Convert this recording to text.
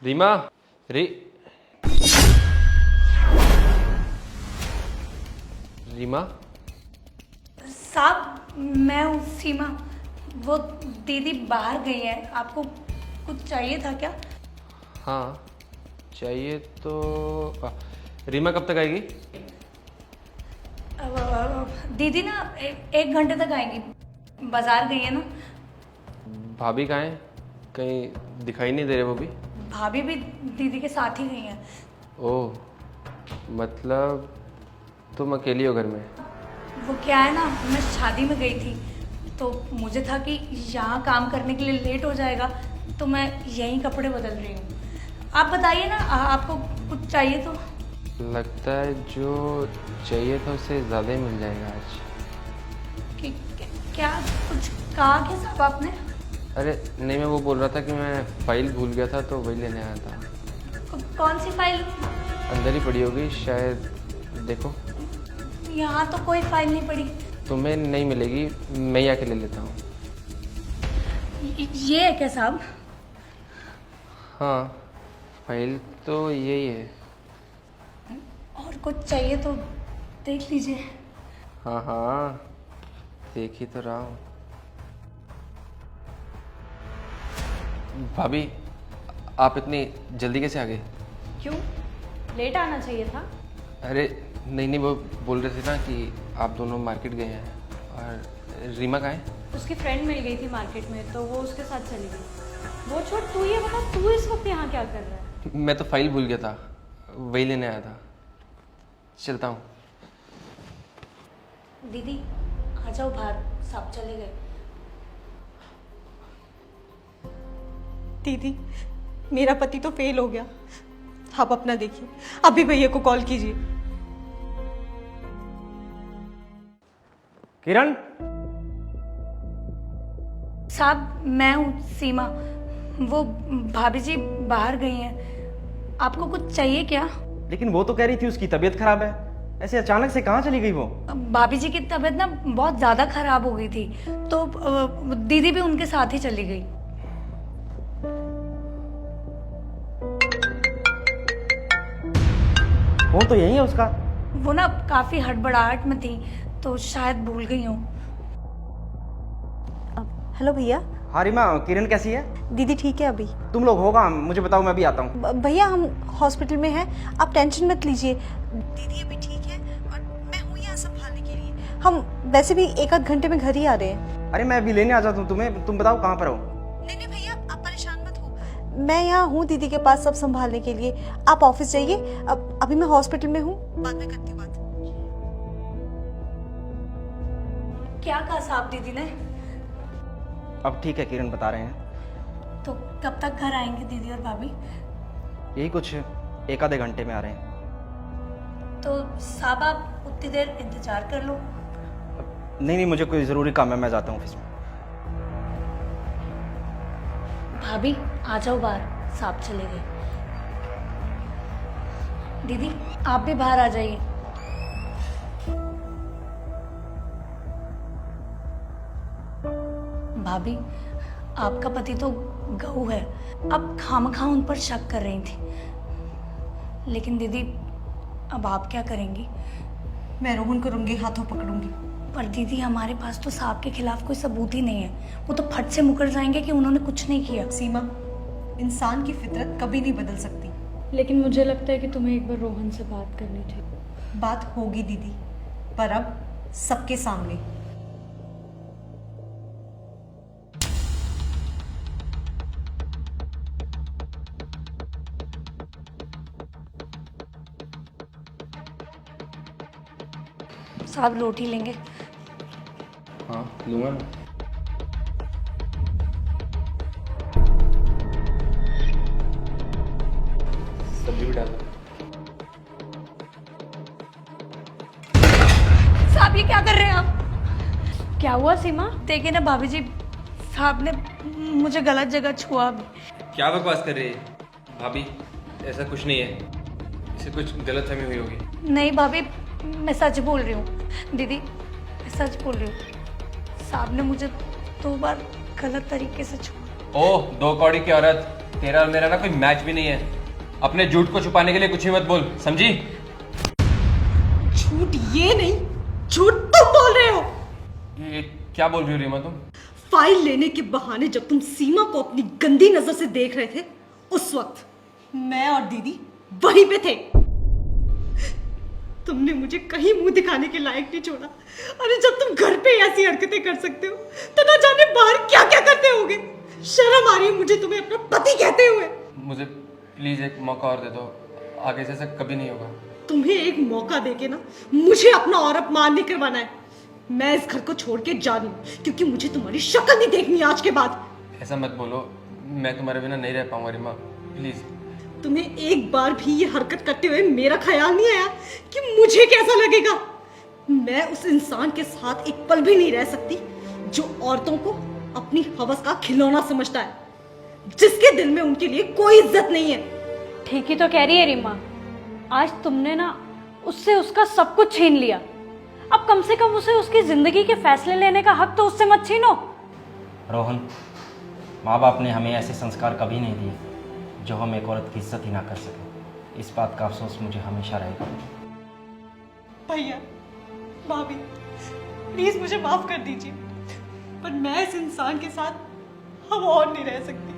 रीमा री रीमा साहब मैं हूँ सीमा। वो दीदी बाहर गई है, आपको कुछ चाहिए था क्या? हाँ चाहिए तो रीमा कब तक आएगी? दीदी ना एक घंटे तक आएंगी, बाजार गई है ना। भाभी कहाँ है? कहीं दिखाई नहीं दे रहे वो भी। भाभी भी दीदी के साथ ही गई हैं। ओह मतलब तुम अकेली हो घर में? वो क्या है ना, मैं शादी में गई थी तो मुझे था कि यहाँ काम करने के लिए लेट हो जाएगा, तो मैं यहीं कपड़े बदल रही हूँ। आप बताइए ना, आपको कुछ चाहिए तो? लगता है जो चाहिए था उससे ज़्यादा ही मिल जाएगा आज। क्या कुछ कहा क्या साहब आपने? अरे नहीं, मैं वो बोल रहा था कि मैं फाइल भूल गया था तो वही लेने आया था। कौन सी फाइल? अंदर ही पड़ी होगी शायद, देखो। यहाँ तो कोई फाइल नहीं पड़ी। तुम्हें नहीं मिलेगी, मैं ही आके ले लेता हूँ। ये है क्या साहब? हाँ फाइल तो यही है। और कुछ चाहिए तो देख लीजिए। हाँ हाँ देख ही तो रहा हूँ। भाभी आप इतनी जल्दी कैसे आ गए? क्यों? लेट आना चाहिए था। अरे नहीं नहीं, वो बोल रहे थे ना कि आप दोनों मार्केट गए हैं। और रीमा कहाँ है? उसकी फ्रेंड मिल गई थी मार्केट में तो वो उसके साथ चली गई। वो छोड़, तू ये बता, तू इस वक्त यहाँ क्या कर रहा है? मैं तो फाइल भूल गया था, वही लेने आया था। चलता हूँ। दीदी आ जाओ बाहर, साहब चले गए। दीदी मेरा पति तो फेल हो गया, आप अपना देखिए, अभी भैया को कॉल कीजिए। किरण, साहब मैं हूँ सीमा। वो भाभी जी बाहर गई हैं, आपको कुछ चाहिए क्या? लेकिन वो तो कह रही थी उसकी तबीयत खराब है, ऐसे अचानक से कहाँ चली गई वो? भाभी जी की तबीयत ना बहुत ज़्यादा खराब हो गई थी तो दीदी भी उनके साथ ही चली गई। फोन तो यही है उसका। वो ना काफ़ी हड़बड़ाहट में थी तो शायद भूल गई हूँ। हेलो भैया। हाँ रीमा, किरण कैसी है? दीदी ठीक है अभी। तुम लोग होगा, मुझे बताओ, मैं भी आता हूँ। भैया हम हॉस्पिटल में हैं, आप टेंशन मत लीजिए, दीदी अभी ठीक है और मैं हूँ यहाँ संभालने के लिए। हम वैसे भी एक आध घंटे में घर ही आ रहे हैं। अरे मैं अभी लेने आ जाता हूँ तुम्हें, तुम बताओ कहाँ पर हो? नहीं नहीं भैया आप परेशान मत हो, मैं यहाँ हूँ दीदी के पास सब संभालने के लिए। आप ऑफिस जाइए, अब अभी मैं हॉस्पिटल में हूँ, बाद में करती हूँ बात। क्या कहा साहब दीदी ने? अब ठीक है, किरण बता रहे हैं। तो कब तक घर आएंगे दीदी और भाभी? यही कुछ एक आधे घंटे में आ रहे हैं। तो साहब आप उतनी देर इंतजार कर लो। नहीं नहीं, मुझे कोई ज़रूरी काम है, मैं जाता हूँ ऑफिस में। भाभी आ जाओ बाहर, साहब चले गए। दीदी आप भी बाहर आ जाइए। भाभी आपका पति तो गऊ है, अब खामखा उन पर शक कर रही थी, लेकिन दीदी अब आप क्या करेंगी? मैं रोहन को रंगे हाथों पकड़ूंगी। पर दीदी हमारे पास तो साहब के खिलाफ कोई सबूत ही नहीं है, वो तो फट से मुकर जाएंगे कि उन्होंने कुछ नहीं किया। सीमा, इंसान की फितरत कभी नहीं बदल सकती। लेकिन मुझे लगता है कि तुम्हें एक बार रोहन से बात करनी चाहिए। बात होगी दीदी, पर अब सबके सामने। साहब रोटी लेंगे? हाँ लूँगा ना। सब्जी भी डाल दो। साहब ये क्या कर रहे हैं आप? क्या हुआ सीमा? देखिए ना भाभी जी, साहब ने मुझे गलत जगह छुआ। क्या बकवास कर रही है भाभी? ऐसा कुछ नहीं है, इसे कुछ गलतफहमी हुई होगी। नहीं भाभी, मैं सच बोल रही हूँ। दीदी मैं सच बोल रही हूँ, साहब ने मुझे 2 बार गलत तरीके से छुआ। ओह, 2 कौड़ी की औरत, तेरा और मेरा ना कोई मैच भी नहीं है। अपने झूठ को छुपाने के लिए कुछ ही मत बोल, समझी? झूठ ये नहीं, झूठ तुम बोल रहे हो। ये क्या बोल रही हो रीमा तुम? फाइल लेने के बहाने जब तुम सीमा को अपनी गंदी नजर से देख रहे थे, उस वक्त मैं और दीदी वहीं पे थे। तुमने मुझे कहीं मुंह दिखाने के लायक नहीं छोड़ा। अरे जब तुम घर पे ऐसी हरकतें कर सकते हो तो ना जाने बाहर क्या क्या करते होगे। शर्म आ रही है मुझे तुम्हें अपना पति कहते हुए। मुझे प्लीज एक मौका और दे दो, आगे से ऐसा कभी नहीं होगा। तुम्हें एक मौका देके ना मुझे अपना और अपमान नहीं करवाना है। मैं इस घर को छोड़ के जा रही हूँ क्योंकि मुझे तुम्हारी शक्ल नहीं देखनी आज के बाद। ऐसा मत बोलो, मैं तुम्हारे बिना नहीं रह पाऊंगा रीमा, प्लीज। तुम्हें एक बार भी ये हरकत करते हुए मेरा ख्याल नहीं आया कि मुझे कैसा लगेगा। मैं उस इंसान के साथ एक पल भी नहीं रह सकती जो औरतों को अपनी हवस का खिलौना समझता है, जिसके दिल में उनके लिए कोई इज्जत नहीं है। ठीक ही तो कह रही है रीमा, आज तुमने ना उससे उसका सब कुछ छीन लिया। अब कम से कम उसे उसकी जिंदगी के फैसले लेने का हक तो उससे मत छीनो। रोहन, माँ बाप ने हमें ऐसे संस्कार कभी नहीं दिए जो हम एक औरत की इज्जत ही ना कर सके। इस बात का अफसोस मुझे हमेशा रहेगा। भैया, भाभी, प्लीज मुझे माफ कर दीजिए, पर मैं इस इंसान के साथ अब और नहीं रह सकती।